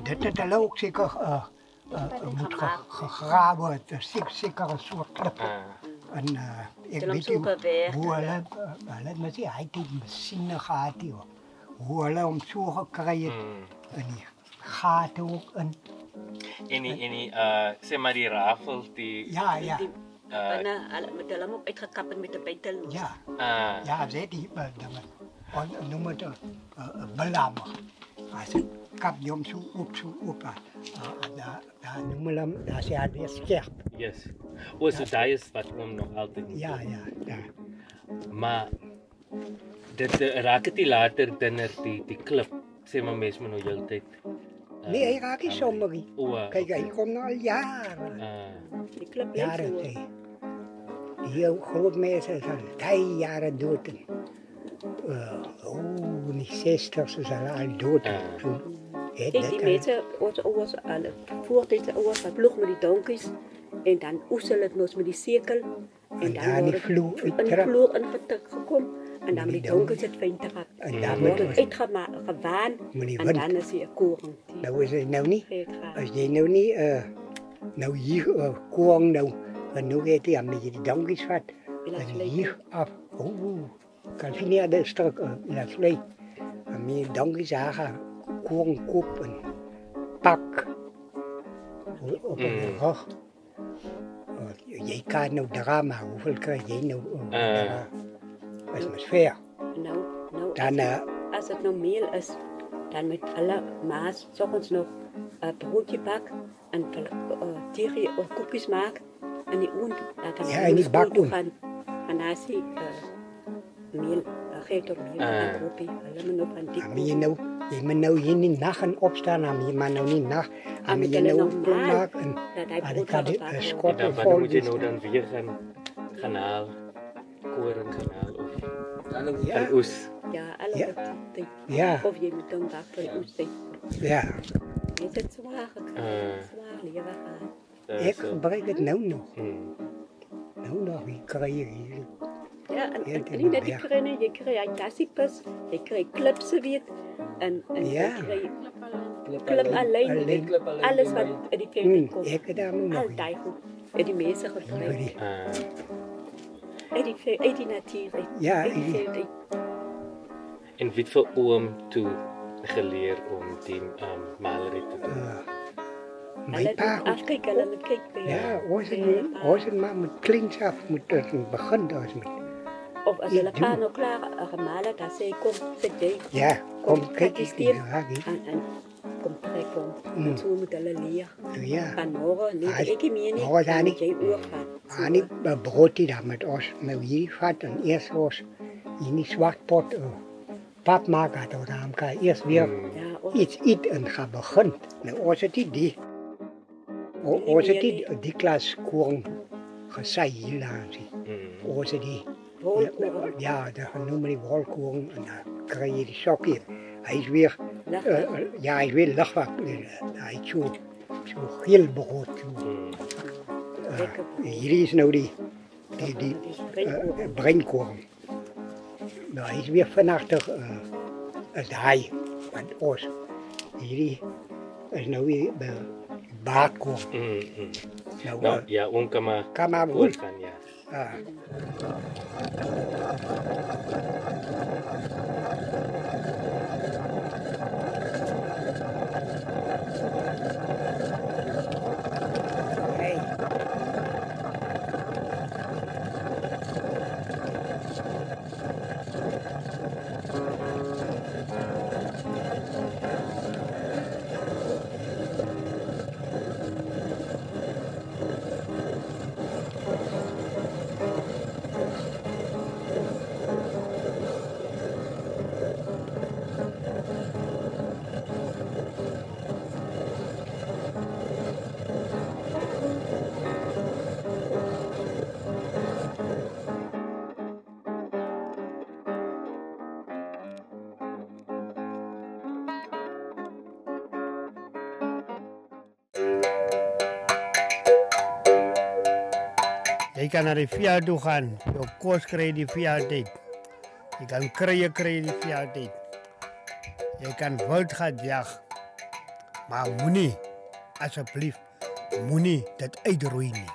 dit het hulle ook seker moet gegrawe word, seker 'n soort klip. En ek weet nie hoe hulle met die hy die masjiene gehad het, hoe hulle hom so gekry het in die gate ook in. En die sê maar die rafel die Bijna met hulle ook uitgekap en met de buiten los. Ja, sê die noem het belammer. As dit kap jy hom so op. Daar noem hulle hom, daar sê hy weer skerp. Yes. O, so daai is wat hom nog altyd. Ja. Maar dit raak dit later dinner die klip, sê maar mens moet nou heeltyd. Nee, hy raak nie sommer nie. Kyk, hy kom nou al jare. Die klip jare te. Die groot mense is al 10 jare dood. In die 60's is hulle al dood. Kijk, die mensen, onze alle voortijds wat ploeg met die donkies. En dan oesel het nog met die cirkel. En dan die vloer gekomen. En dan met die donkies het fijn te gaan. En dan wordt het uitgewaan. En dan is hij een koren. Nou is het nou niet. Als jij nou niet, nou hier koren nou. En nu heeft hij met die donkies vat. En hier af. Kan je niet aan de stuk laten vleien. En met die donkies zagen. Koren koop en pak op een rug. Jij kan nou drama, hoeveel krijg jij nou? Dat is met ver. Dan, als het nog meel is, dan met alle maas, s'ochtends nog een broodje bak en tegen koekjes maken en die oen laten en die bak doen. En dan zie meel, geeft er meel en broodje, allemaal nog van dik. Je moet nou hier niet nacht opstaan, en je moet nou niet nacht. En je nou maken en ik had een schot vol. Dan moet je nou dan weer gaan halen, koren gaan halen of een oes. Ja, alle ja. Of je moet dan bak voor de oes. Ja. Is het zwaar leven gaan? Ik gebruik het nou nog. Nou nog, ik krijg hier. Ja, en niet dat je krijgt tassipes, je krijgt klipsen weer. En je krijgt klip alleen, alles wat die film komt. Altijd goed. En die mensen gebruiken. En die natuur. Ja, en wie voor oom toe geleerd om die malerij te doen? Mijn pa. Afkijken, hulle moet kijken. Ja, als het maar met klinks af moet beginnen. Of als hulle pa nou klaar gemalen, dan zei kom, zit jij. Ja, kom, kijk eens die en kom trek om. En zo moet hulle leren. Ja. Van morgen, nee, ik meer niet. Morgen dan niet. Jij uur gaan. Niet brood die dan met ons, met wie vat en eerst was in die zwartpot pap maken, dan kan je eerst weer iets eten en gaan beginnen. Nou, als het die, als het die klas koren gezaaid hier aan zie. Als het die ja, dan noemen die wolkoren en dan krijg je die sokje. Hij is weer, hij is weer lachwak. Hij is zo heel brood. Hier is nou die breinkoren. Nou, hij is weer vanachtig als hij, want ons. Hier is nou weer baardkoren. Nou, ja, oom kan maar goed gaan, ja. Je kan naar de via toe gaan, je koos krijg je die via tijd. Je kan krijgen die via tijd. Je kan wild gaan jagen. Maar moenie asseblief moenie dit uitroei nie.